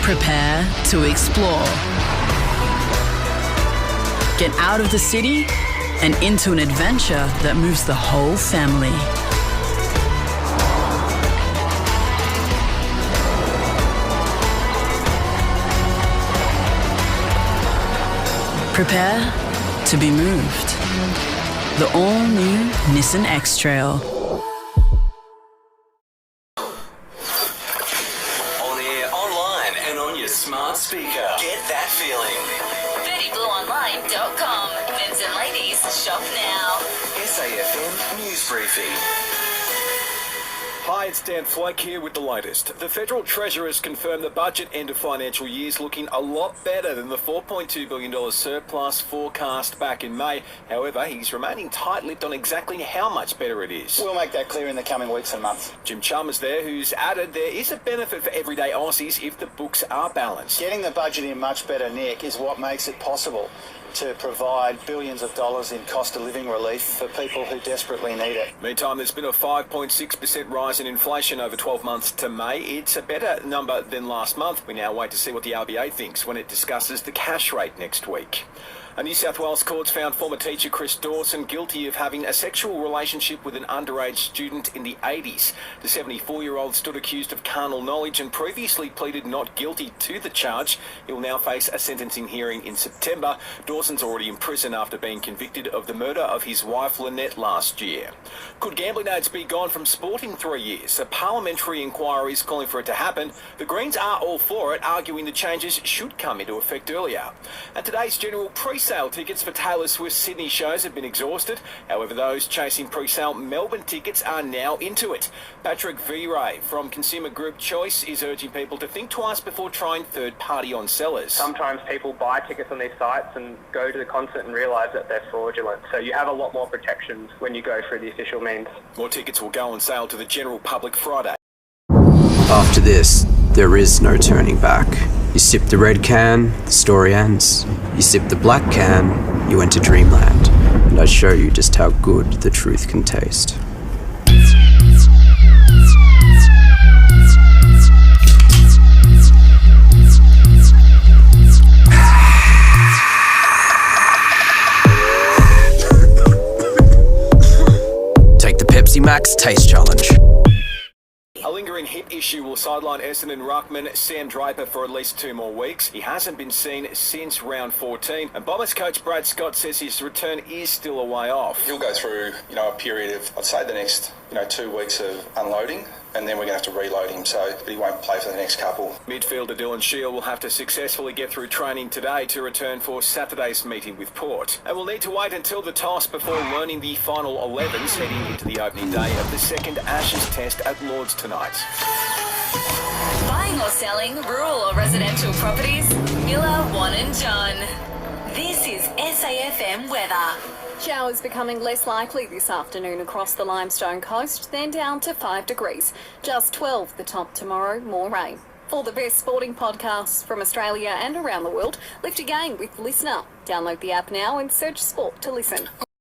Prepare to explore. Get out of the city and into an adventure that moves the whole family. Prepare to be moved. The all-new Nissan X-Trail. On air, online, and on your smart speaker. Get that feeling. 30blueonline.com. Men's and ladies, shop now. SAFM News Briefing. Hi, it's Dan Flake here with the latest. The Federal Treasurer has confirmed the budget end of financial year is looking a lot better than the $4.2 billion surplus forecast back in May. However, he's remaining tight-lipped on exactly how much better it is. We'll make that clear in the coming weeks and months. Jim Chalmers there, who's added there is a benefit for everyday Aussies if the books are balanced. Getting the budget in much better nick is what makes it possible to provide billions of dollars in cost of living relief for people who desperately need it. Meantime, there's been a 5.6% rise in inflation over 12 months to May. It's a better number than last month. We now wait to see what the RBA thinks when it discusses the cash rate next week. A New South Wales courts found former teacher Chris Dawson guilty of having a sexual relationship with an underage student in the 80s. The 74-year-old stood accused of carnal knowledge and previously pleaded not guilty to the charge. He'll now face a sentencing hearing in September. Dawson's already in prison after being convicted of the murder of his wife Lynette last year. Could gambling aids be gone from sport in 3 years? A parliamentary inquiry is calling for it to happen. The Greens are all for it, arguing the changes should come into effect earlier. And today's general pre-sale tickets for Taylor Swift's Sydney shows have been exhausted. However, those chasing pre-sale Melbourne tickets are now into it. Patrick Viray from Consumer Group Choice is urging people to think twice before trying third-party on sellers. Sometimes people buy tickets on these sites and go to the concert and realise that they're fraudulent. So you have a lot more protections when you go through the official means. More tickets will go on sale to the general public Friday. After this, there is no turning back. You sip the red can, the story ends. You sip the black can, you enter dreamland. And I show you just how good the truth can taste. Take the Pepsi Max Taste Challenge. A lingering hip issue will sideline Essendon ruckman Sam Draper for at least 2 more weeks. He hasn't been seen since round 14, and Bombers coach Brad Scott says his return is still a way off. He'll go through, a period of, I'd say, the next, 2 weeks of unloading, and then we're going to have to reload him, but he won't play for the next couple. Midfielder Dylan Shield will have to successfully get through training today to return for Saturday's meeting with Port. And we'll need to wait until the toss before learning the final 11s heading into the opening day of the second Ashes Test at Lord's tonight. Buying or selling rural or residential properties? Miller, Wan and John. This is SAFM weather. Showers becoming less likely this afternoon across the Limestone coast, then down to 5 degrees. Just 12 the top tomorrow, more rain. For the best sporting podcasts from Australia and around the world, lift again with Listener. Download the app now and search sport to listen.